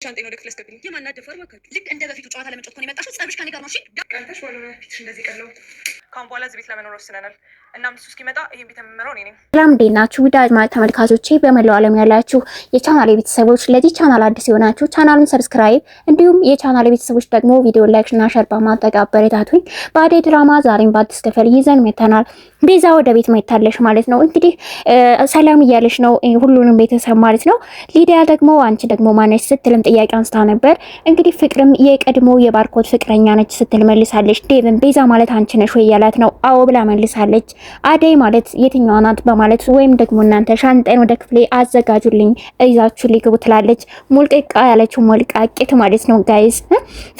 ሻንጤ ነው ደክለስ ገብልኝ የማና ደፈር ወካችሁ ልክ እንደ በፊቱ ጨዋታ ለመጫወት ነው የመጣሽው። ጸብሽ ከኔ ጋር ነው። እሺ ቀንተሽ ወለነ ፊትሽ እንደዚህ ቀለው ካሁን በኋላ እዚህ ቤት ለመኖር ወስነናል። እናም እሱ እስኪመጣ ይሄን ቤት የምመራው እኔ ነኝ። ሰላም እንዴት ናችሁ? ውድ አድማጭ ተመልካቾቼ በመላው ዓለም ያላችሁ የቻናሌ ቤተሰቦች፣ ለዚህ ቻናል አዲስ የሆናችሁ ቻናሉን ሰብስክራይብ እንዲሁም የቻናሌ ቤተሰቦች ደግሞ ቪዲዮ ላይክ እና ሼር በማድረግ አበረታቱኝ። በአደይ ድራማ ዛሬም በአዲስ ክፍል ይዘን መተናል። ቤዛ ወደ ቤት መታለሽ ማለት ነው። እንግዲህ ሰላም እያለሽ ነው ሁሉንም ቤተሰብ ማለት ነው። ሊዲያ ደግሞ አንቺ ደግሞ ማነሽ ስትልም ጥያቄ አንስታ ነበር። እንግዲህ ፍቅርም የቀድሞ የባርኮት ፍቅረኛ ነች ስትል መልሳለች። ዴቭን ቤዛ ማለት አንቺ ነሽ ወይ ያላት ነው። አዎ ብላ መልሳለች። አደይ ማለት የትኛዋ ናት በማለት ወይም ደግሞ እናንተ ሻንጣን ወደ ክፍሌ አዘጋጁልኝ እይዛችሁ ሊግቡ ትላለች። ሙልቅቃ ያለችው ሞልቃቂት ማለት ነው ጋይስ።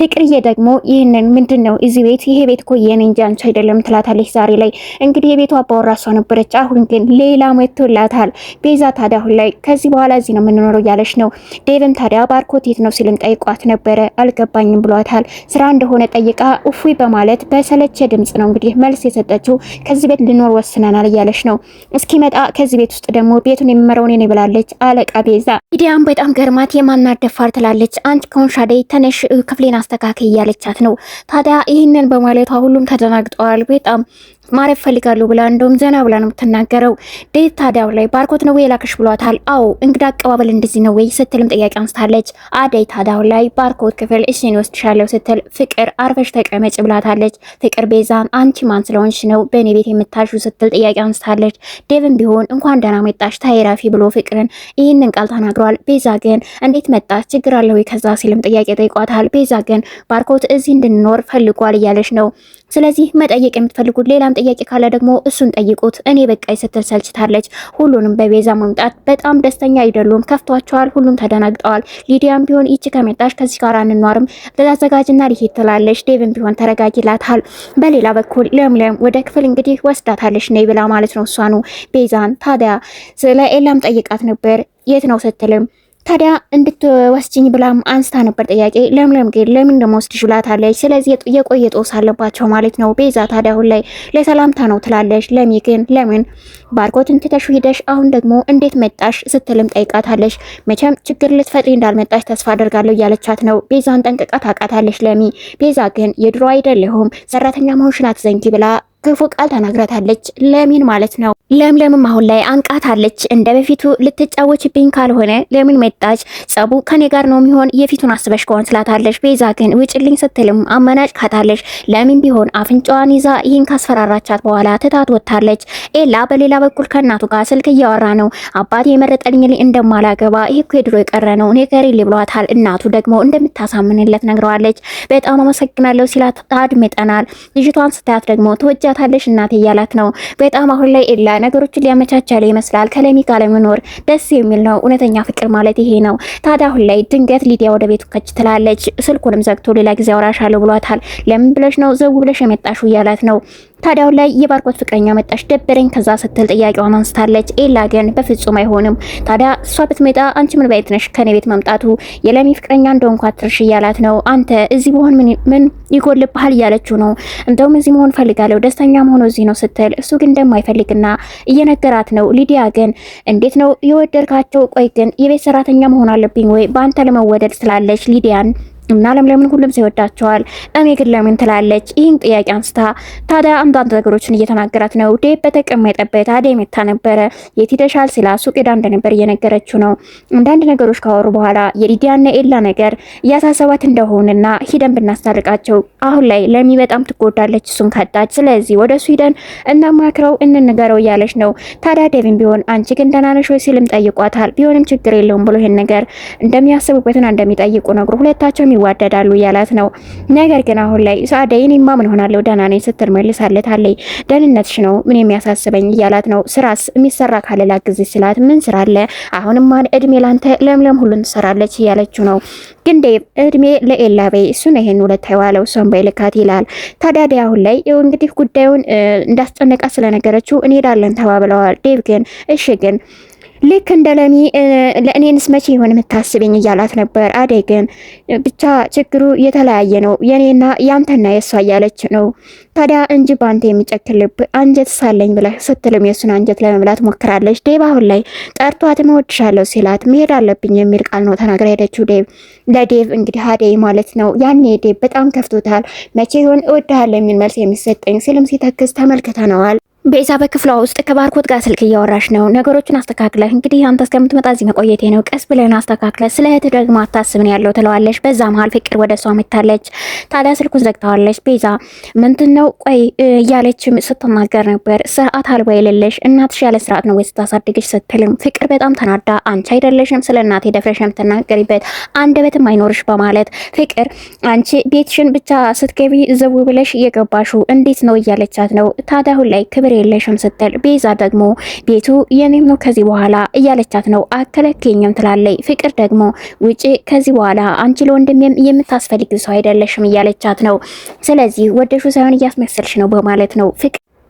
ፍቅርዬ ደግሞ ይህንን ምንድነው እዚህ ቤት ይሄ ቤት እኮ የኔ እንጂ አንቺ አይደለም ትላታለች። ዛሬ ላይ እንግዲህ የቤቷ አባወራ እሷ ነበረች። አሁን ግን ሌላ መጥቶላታል። ቤዛ ታዲያ አሁን ላይ ከዚህ በኋላ እዚህ ነው የምንኖረው ያለች ነው። ዴቭን ታዲያ ባርኮት የት ነው ሲልም ጠይቋት ነበረ። አልገባኝም ብሏታል። ስራ እንደሆነ ጠይቃ እፉይ በማለት በሰለቸ ድምጽ ነው እንግዲህ መልስ የሰጠችው። ከዚህ ቤት ልኖር ወስነናል እያለች ነው። እስኪመጣ ከዚህ ቤት ውስጥ ደግሞ ቤቱን የሚመራው እኔ ነኝ ብላለች አለቃ ቤዛ። ሊዲያም በጣም ገርማት የማናት ደፋር ትላለች። አንቺ ከሆንሽ አደይ ተነሽ ክፍሌን አስተካከይ እያለቻት ነው። ታዲያ ይህንን በማለቷ ሁሉም ተደናግጠዋል። በጣም ማረፍ ፈልጋለሁ ብላ እንደውም ዘና ብላ ነው የምትናገረው። ዴት ታዲያው ላይ ባርኮት ነው ወይ ላክሽ ብሏታል። አዎ እንግዳ አቀባበል እንደዚህ ነው ወይ ስትልም ጥያቄ አንስታለች። አደይ ታዲያው ላይ ባርኮት ክፍል እሺ ነው ወስድሻለሁ ስትል ፍቅር አርፈሽ ተቀመጭ ብላታለች። ፍቅር ቤዛን አንቺ ማን ስለሆንሽ ነው በእኔ ቤት የምታሹ ስትል ጥያቄ አንስታለች። ዴቭን ቢሆን እንኳን ደህና መጣሽ ታይራፊ ብሎ ፍቅርን ይህንን ቃል ተናግሯል። ቤዛ ግን እንዴት መጣሽ ችግር አለ ወይ ከዛ ሲልም ጥያቄ ጠይቋታል። ቤዛ ግን ባርኮት እዚህ እንድንኖር ፈልጓል እያለች ነው። ስለዚህ መጠየቅ የምትፈልጉት ሌላም ጥያቄ ካለ ደግሞ እሱን ጠይቁት እኔ በቃይ ስትል ሰልችታለች። ሁሉንም በቤዛ መምጣት በጣም ደስተኛ አይደሉም፣ ከፍቷቸዋል። ሁሉም ተደናግጠዋል። ሊዲያም ቢሆን ይቺ ከመጣሽ ከዚህ ጋር አንኗርም ተዘጋጅና ሊሄድ ትላለች። ዴቭን ቢሆን ተረጋጊላታል። በሌላ በኩል ለምለም ወደ ክፍል እንግዲህ ወስዳታለች ነይ ብላ ማለት ነው እሷኑ ቤዛን። ታዲያ ስለ ኤላም ጠይቃት ነበር የት ነው ስትልም ታዲያ እንድትወስጂኝ ብላም አንስታ ነበር ጥያቄ። ለምለም ግን ለምን እንደምወስድሽ ብላታለች። ስለዚህ የቆየ ጦስ አለባቸው ማለት ነው። ቤዛ ታዲያ አሁን ላይ ለሰላምታ ነው ትላለች። ለሚ ግን ለምን ባርኮትን ትተሽ ሄደሽ አሁን ደግሞ እንዴት መጣሽ ስትልም ጠይቃታለች። መቼም ችግር ልትፈጥሪ እንዳልመጣሽ ተስፋ አደርጋለሁ እያለቻት ነው። ቤዛን ጠንቅቃ ታውቃታለች ለሚ። ቤዛ ግን የድሮ አይደለሁም ሰራተኛ መሆንሽን አትዘንጊ ብላ ክፉ ቃል ተናግራታለች ለሚን ማለት ነው። ለምለምም አሁን ላይ አንቃታለች። እንደ በፊቱ ልትጫወችብኝ ካልሆነ ለምን መጣች? ጸቡ ከኔ ጋር ነው የሚሆን የፊቱን አስበሽ ከሆን ስላታለች። ቤዛ ግን ውጭልኝ ስትልም አመናጭ ካታለች። ለምን ቢሆን አፍንጫዋን ይዛ ይህን ካስፈራራቻት በኋላ ትታት ወጥታለች። ኤላ በሌላ በኩል ከእናቱ ጋር ስልክ እያወራ ነው። አባቴ የመረጠልኝ እንደማላገባ ይሄ እኮ የድሮ የቀረ ነው ንገሪልኝ ብሏታል። እናቱ ደግሞ እንደምታሳምንለት ነግረዋለች። በጣም አመሰግናለሁ ሲላት አድምጠናል። ልጅቷን ስታያት ደግሞ ታለሽ እናቴ እያላት ነው። በጣም አሁን ላይ ኤላ ነገሮችን ሊያመቻቻለ ይመስላል። ከለሚ ጋር ለመኖር ደስ የሚል ነው። እውነተኛ ፍቅር ማለት ይሄ ነው። ታዲያ አሁን ላይ ድንገት ሊዲያ ወደ ቤቱ ከች ትላለች። ስልኩንም ዘግቶ ሌላ ጊዜ አወራሻለሁ ብሏታል። ለምን ብለሽ ነው ዘው ብለሽ የመጣሽው እያላት ነው። ታዲያው ላይ የባርኮት ፍቅረኛ መጣሽ ደበረኝ ከዛ ስትል ጥያቄዋን አንስታለች። ኤላ ግን በፍጹም አይሆንም። ታዲያ እሷ ብትመጣ አንቺ ምን ባይት ነሽ ከኔ ቤት መምጣቱ የለሚ ፍቅረኛ እንደሆንኩ አትርሽ እያላት ነው። አንተ እዚህ በሆን ምን ይጎልብሃል እያለችው ነው። እንደውም እዚህ መሆን ፈልጋለሁ ደስተኛ መሆኑ እዚህ ነው ስትል እሱ ግን እንደማይፈልግና እየነገራት ነው። ሊዲያ ግን እንዴት ነው የወደድካቸው? ቆይ ግን የቤት ሰራተኛ መሆን አለብኝ ወይ በአንተ ለመወደድ ስላለች ሊዲያን እና ለምን ሁሉም ሰው ይወዳቸዋል እኔ ግን ለምን ትላለች። ይህን ጥያቄ አንስታ ታዲያ አንዳንድ ነገሮችን እየተናገራት ነው። ዴቭ በተቀመጠበት አደይ መታ ነበረ። የት ሄደሻል ሲላ ሱቅ ሄዳ እንደነበር እየነገረችው ነው። አንዳንድ ነገሮች ካወሩ በኋላ የሊዲያና ኤላ ነገር እያሳሰባት እንደሆነና ሂደን ብናስታርቃቸው አሁን ላይ ለሚ በጣም ትጎዳለች እሱን ካጣች። ስለዚህ ወደሱ ሂደን እናማክረው እንንገረው እያለች ነው። ታዲያ ዴቭን ቢሆን አንቺ ግን ደህና ነሽ ወይ ሲልም ጠይቋታል። ቢሆንም ችግር የለውም ብሎ ይሄን ነገር እንደሚያስቡበትና እንደሚጠይቁ ነግሮ ሁለታቸው ይዋደዳሉ እያላት ነው። ነገር ግን አሁን ላይ አደይ እኔማ ምን ሆናለሁ ደህና ነኝ ስትል መልሳለታለች። ደህንነትሽ ነው ምን የሚያሳስበኝ እያላት ነው። ስራስ የሚሰራ ካለ ላግዝ ስላት ምን ስራ አለ አሁንማ እድሜ ላንተ ለምለም ሁሉን ትሰራለች እያለችው ነው። ግን ዴቭ እድሜ ለኤላ በይ እሱ ነው ይሄን ሁለት አይዋለው እሷን በይልካት ይላል። ታዲያ አሁን ላይ እንግዲህ ጉዳዩን እንዳስጨነቃ ስለነገረችው እንሄዳለን ተባብለዋል። ዴቭ ግን እሺ ግን ልክ እንደ ለሚ ለእኔንስ መቼ ይሆን የምታስበኝ እያላት ነበር። አደይ ግን ብቻ ችግሩ የተለያየ ነው የኔና ያንተና የሷ እያለች ነው። ታዲያ እንጂ ባንተ የሚጨክል ልብ አንጀት ሳለኝ ብለህ ስትልም የሱን አንጀት ለመብላት ሞክራለች። ዴቭ አሁን ላይ ጠርቷት እወድሻለሁ ሲላት መሄድ አለብኝ የሚል ቃል ነው ተናግራ ሄደችው። ለዴቭ እንግዲህ አደይ ማለት ነው። ያኔ ዴቭ በጣም ከፍቶታል። መቼ ይሆን እወድሃለሁ የሚል መልስ የሚሰጠኝ ሲልም ሲተክስ ተመልክተነዋል። ቤዛ በክፍሏ ውስጥ ከባርኮት ጋር ስልክ እያወራሽ ነው። ነገሮችን አስተካክለህ እንግዲህ አንተ እስከምትመጣ እዚህ መቆየቴ ነው። ቀስ ብለን አስተካክለህ ስለ እህት ደግሞ አታስብ ነው ያለው ትለዋለች። በዛ መሀል ፍቅር ወደ እሷ መታለች። ታዲያ ስልኩን ዘግተዋለች። ቤዛ ምንድነው ቆይ እያለችም ስትናገር ነበር። ስርዓት አልባ የሌለሽ እናትሽ ያለ ስርዓት ነው ወይ ስታሳድግሽ ስትልም ፍቅር በጣም ተናዳ አንቺ አይደለሽም ስለ እናቴ ደፍረሽ የምትናገሪበት አንደበትም አይኖርሽ በማለት ፍቅር አንቺ ቤትሽን ብቻ ስትገቢ ዘው ብለሽ እየገባሹ እንዴት ነው እያለቻት ነው። ታዲያ አሁን ላይ ክብር የለሽም ስትል ቤዛ ደግሞ ቤቱ የኔም ነው ከዚህ በኋላ እያለቻት ነው። አከለከኝም ትላለይ። ፍቅር ደግሞ ውጪ ከዚህ በኋላ አንቺ ለወንድሜም የምታስፈልግ ሰው አይደለሽም እያለቻት ነው። ስለዚህ ወደሹ ሳይሆን እያስመሰልሽ ነው በማለት ነው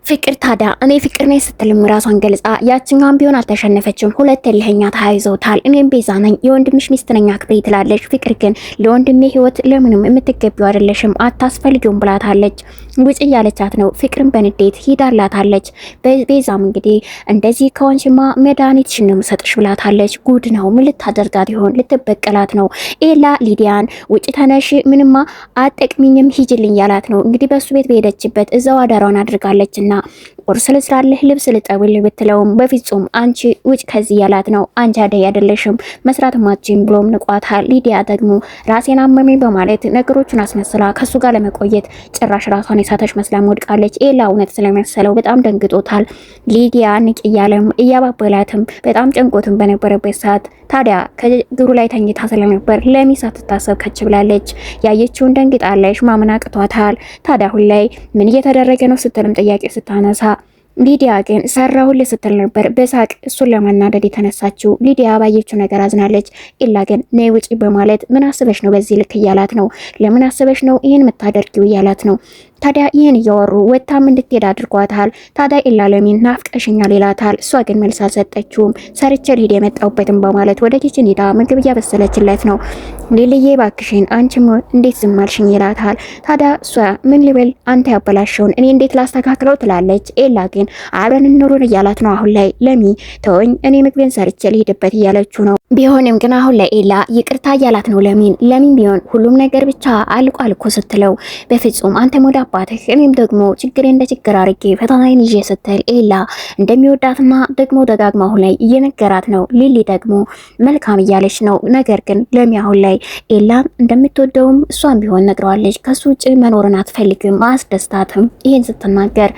ፍቅር ታዲያ እኔ ፍቅር ነኝ ስትልም ራሷን ገልጻ ያችኛዋን ቢሆን አልተሸነፈችም። ሁለት እልህኛ ተያይዘውታል። እኔም ቤዛ ነኝ የወንድምሽ ሚስት ነኝ አክብሪ ትላለች። ፍቅር ግን ለወንድሜ ህይወት ለምንም የምትገቢው አይደለሽም አታስፈልጊውም ብላታለች። ውጭ እያለቻት ነው። ፍቅርን በንዴት ሂዳላታለች። ቤዛም እንግዲህ እንደዚህ ከሆንሽማ መድኃኒትሽን ነው የምሰጥሽ ብላታለች። ጉድ ነው ምን ልታደርጋት ይሆን? ልትበቀላት ነው። ኤላ ሊዲያን ውጭ ተነሽ ምንማ አጠቅሚኝም ሂጅልኝ ያላት ነው። እንግዲህ በሱ ቤት በሄደችበት እዛው አዳሯን አድርጋለችና ቁርስ ልስራልህ ልብስ ልጠብልህ ብትለውም በፍጹም አንቺ ውጭ ከዚህ ያላት ነው። አንቺ አደይ አይደለሽም መስራት ማችም ብሎም ንቋታል። ሊዲያ ደግሞ ራሴን አመመኝ በማለት ነገሮችን አስመስላ ከሱ ጋር ለመቆየት ጭራሽ ራሷን የሳተች መስላ ወድቃለች። ኤላ እውነት ስለመሰለው በጣም ደንግጦታል። ሊዲያ ንቅ እያለም እያባበላትም በጣም ጨንቆትም በነበረበት ሰዓት ታዲያ ከእግሩ ላይ ተኝታ ስለነበር ለሚ ሳትታሰብ ከች ብላለች። ያየችውን ደንግጣለች። ማመን አቅቷታል። ታዲያ አሁን ላይ ምን እየተደረገ ነው ስትልም ጥያቄ ስታነሳ ሊዲያ ግን ሰራሁልህ ስትል ነበር በሳቅ እሱን ለማናደድ የተነሳችው። ሊዲያ ባየችው ነገር አዝናለች። ኢላ ግን ነይ ውጪ በማለት ምን አስበሽ ነው በዚህ ልክ እያላት ነው። ለምን አስበሽ ነው ይህን የምታደርጊው እያላት ነው። ታዲያ ይህን እያወሩ ወታም እንድትሄድ አድርጓታል። ታዲያ ኢላ ለሚን ናፍቀሽኛል ይላታል። እሷ ግን መልስ አልሰጠችውም። ሰርቼ ልሂድ የመጣሁበትም በማለት ወደ ኪችን ሄዳ ምግብ እያበሰለችለት ነው። ሊልዬ ባክሽን አንቺም እንዴት ዝም አልሽኝ ይላታል። ታዲያ እሷ ምን ልበል አንተ ያበላሸውን እኔ እንዴት ላስተካክለው ትላለች። ኤላ ግን አብረን እንኑሩን እያላት ነው። አሁን ላይ ለሚ ተወኝ እኔ ምግቤን ሰርቼ ልሂድበት እያለችው ነው። ቢሆንም ግን አሁን ላይ ኤላ ይቅርታ እያላት ነው ለሚን ቢሆን ሁሉም ነገር ብቻ አልቋል እኮ ስትለው በፍጹም አንተ ወደ አባትህ እኔም ደግሞ ችግሬ እንደ ችግር አድርጌ ፈተናዬን ይዤ ስትል ኤላ እንደሚወዳትና ደግሞ ደጋግማ አሁን ላይ እየነገራት ነው። ሊሊ ደግሞ መልካም እያለች ነው። ነገር ግን ለሚ አሁን ላይ ኤላን እንደምትወደውም እሷን ቢሆን ነግረዋለች። ከሱ ውጭ መኖርን አትፈልግም አስደስታትም። ይህን ስትናገር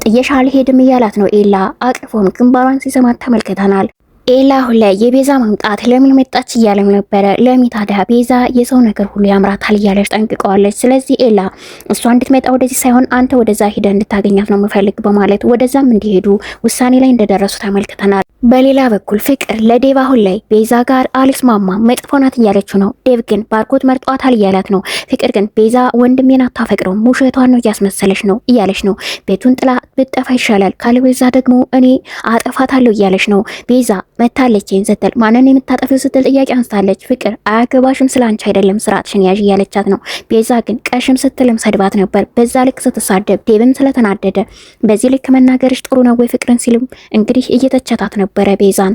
ጥየሻ አልሄድም እያላት ነው። ኤላ አቅፎም ግንባሯን ሲሰማት ተመልክተናል። ኤላ አሁን ላይ የቤዛ መምጣት ለምን መጣች እያለም ነበረ። ለሚ ታዲያ ቤዛ የሰው ነገር ሁሉ ያምራታል እያለች ጠንቅቀዋለች። ስለዚህ ኤላ እሷ እንድትመጣ ወደዚህ ሳይሆን አንተ ወደዛ ሂደ እንድታገኛት ነው የምፈልግ በማለት ወደዛም እንዲሄዱ ውሳኔ ላይ እንደደረሱ ተመልክተናል። በሌላ በኩል ፍቅር ለዴቭ አሁን ላይ ቤዛ ጋር አልስማማ መጥፎ ናት እያለችው ነው። ዴቭ ግን ባርኮት መርጧታል እያላት ነው። ፍቅር ግን ቤዛ ወንድሜን አታፈቅረውም ውሸቷን ነው እያስመሰለች ነው እያለች ነው። ቤቱን ጥላ ብጠፋ ይሻላል ካለበዛ ደግሞ እኔ አጠፋታለሁ እያለች ነው። ቤዛ መታለች ይህን ስትል ማንን የምታጠፊው ስትል ጥያቄ አንስታለች። ፍቅር አያገባሽም ስለ አንቺ አይደለም ስርዓትሽን ያዥ እያለቻት ነው። ቤዛ ግን ቀሽም ስትልም ሰድባት ነበር። በዛ ልክ ስትሳደብ ዴቭም ስለተናደደ በዚህ ልክ መናገርሽ ጥሩ ነው ወይ ፍቅርን ሲልም እንግዲህ እየተቸታት ነበረ ቤዛን።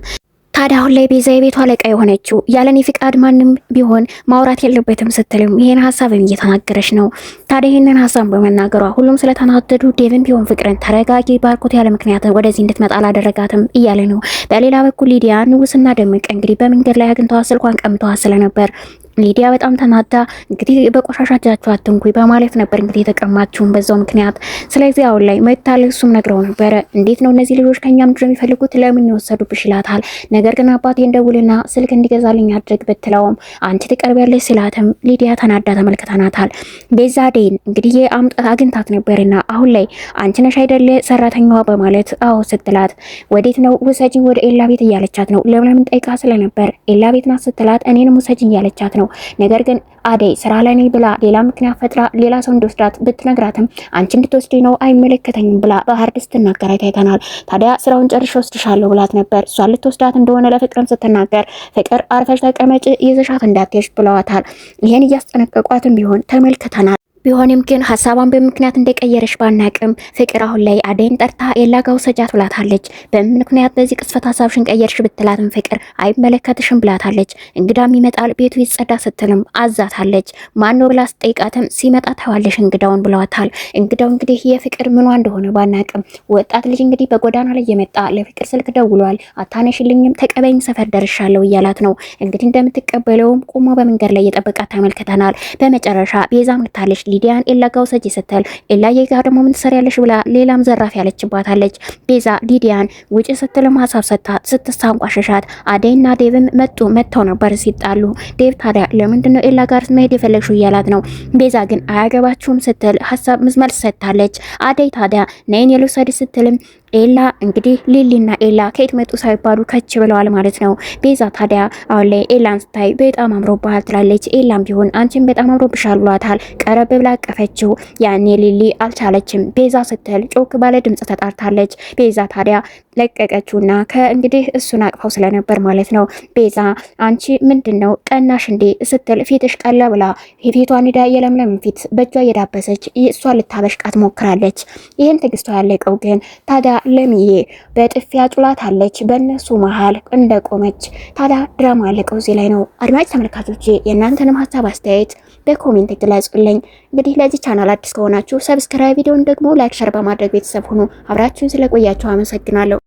ታዲያ አሁን ላይ ቤዛ የቤቷ አለቃ የሆነችው ያለኔ ፍቃድ ማንም ቢሆን ማውራት የለበትም ስትልም ይሄን ሀሳብም እየተናገረች ነው። ታዲያ ይሄንን ሀሳብ በመናገሯ ሁሉም ስለተናደዱ ዴቭም ቢሆን ፍቅርን ተረጋጊ፣ ባርኮት ያለ ምክንያት ወደዚህ እንድትመጣ አላደረጋትም እያለ ነው። በሌላ በኩል ሊዲያ ንጉስና ደመቀ እንግዲህ በመንገድ ላይ አግኝተዋ ስልኳን ቀምተዋ ስለነበር ሊዲያ በጣም ተናዳ እንግዲህ በቆሻሻ እጃችሁ አትንኩኝ በማለት ነበር እንግዲህ የተቀማችውን በዛው ምክንያት። ስለዚህ አሁን ላይ መታል እሱም ነግረው ነበረ። እንዴት ነው እነዚህ ልጆች ከኛ ምንድነው የሚፈልጉት ለምን ይወሰዱብሽ ይላታል። ነገር ግን አባቴ እንደውልና ስልክ እንዲገዛልኝ አድርግ ብትለውም አንቺ ትቀርቢያለሽ ሲላትም ሊዲያ ተናዳ ተመልክተናታል። ቤዛ ዴን እንግዲህ አምጣት አግኝታት ነበርና አሁን ላይ አንቺ ነሽ አይደለ ሰራተኛዋ በማለት አዎ ስትላት ወዴት ነው ውሰጂኝ ወደ ኤላ ቤት እያለቻት ነው። ለምን ጠይቃ ስለነበር ኤላ ቤት ናት ስትላት እኔንም ውሰጂኝ እያለቻት ነው። ነገር ግን አደይ ስራ ላይ ነኝ ብላ ሌላ ምክንያት ፈጥራ ሌላ ሰው እንዲወስዳት ብትነግራትም አንቺ እንድትወስጂ ነው አይመለከተኝም ብላ በሀርድ ስትናገራት አይተናል። ታዲያ ስራውን ጨርሼ ወስድሻለሁ ብላት ነበር። እሷ ልትወስዳት እንደሆነ ለፍቅርም ስትናገር ፍቅር አርፈሽ ተቀመጭ ይዘሻት እንዳትሄጂ ብለዋታል። ይሄን እያስጠነቀቋትም ቢሆን ተመልክተናል። ቢሆንም ግን ሀሳቧን በምክንያት እንደቀየረሽ ባናቅም ፍቅር አሁን ላይ አደይን ጠርታ ኤላ ጋር ውሰጃት ብላታለች። በምን ምክንያት በዚህ ቅስፈት ሀሳብሽን ቀየርሽ ብትላትም ፍቅር አይመለከትሽም ብላታለች። እንግዳም ይመጣል ቤቱ ይጸዳ ስትልም አዛታለች። ማነው ብላ ስጠይቃትም ሲመጣ ታዋለሽ እንግዳውን ብለዋታል። እንግዳው እንግዲህ የፍቅር ምኗ እንደሆነ ባናቅም ወጣት ልጅ እንግዲህ በጎዳና ላይ የመጣ ለፍቅር ስልክ ደውሏል። አታነሽልኝም ተቀበይኝ ሰፈር ደርሻለሁ እያላት ነው። እንግዲህ እንደምትቀበለውም ቁሞ በመንገድ ላይ እየጠበቃት ተመልክተናል። በመጨረሻ ቤዛም ልታለች ሊዲያን ኤላ ጋር ውሰጂ ስትል ኤላዬ ጋር ደግሞ ምን ትሰሪያለሽ ብላ ሌላም ዘራፍ ያለችባታለች። ቤዛ ሊዲያን ውጪ ስትልም ሀሳብ ሰጥታት ስትሳንቋሸሻት አደይና ዴቭም መጥተው ነበር ሲጣሉ። ዴቭ ታዲያ ለምንድነው ኤላ ጋር መሄድ የፈለግሽው እያላት ነው። ቤዛ ግን አያገባችሁም ስትል ሀሳብ መልስ ሰጥታለች። አደይ ታዲያ ነይን የልውሰድ ስትልም ኤላ እንግዲህ ሊሊና ኤላ ከየት መጡ ሳይባሉ ከች ብለዋል ማለት ነው። ቤዛ ታዲያ አሁን ላይ ኤላን ስታይ በጣም አምሮብሃል ትላለች። ኤላም ቢሆን አንቺን በጣም አምሮብሻል ብሏታል። ቀረብ ብላ አቀፈችው። ያኔ ሊሊ አልቻለችም። ቤዛ ስትል ጮክ ባለ ድምጽ ተጣርታለች። ቤዛ ታዲያ ለቀቀችውና ከእንግዲህ እሱን አቅፋው ስለነበር ማለት ነው። ቤዛ አንቺ ምንድነው ቀናሽ እንዴ ስትል ፊትሽ ቀላ ብላ የፊቷን ሄዳ የለምለም ፊት በእጇ እየዳበሰች እሷ ልታበሽቃት ሞክራለች። ይህን ትግስቷ ያለቀው ግን ታዲያ ለምዬ በጥፊያ ጩላታለች። በእነሱ መሀል እንደቆመች ታዲያ ድራማ ያለቀው እዚህ ላይ ነው። አድማጭ ተመልካቾቼ የእናንተንም ሀሳብ አስተያየት በኮሜንት ግለጹልኝ። እንግዲህ ለዚህ ቻናል አዲስ ከሆናችሁ ሰብስክራይብ፣ ቪዲዮን ደግሞ ላይክ፣ ሸር በማድረግ ቤተሰብ ሁኑ። አብራችሁን ስለቆያችሁ አመሰግናለሁ።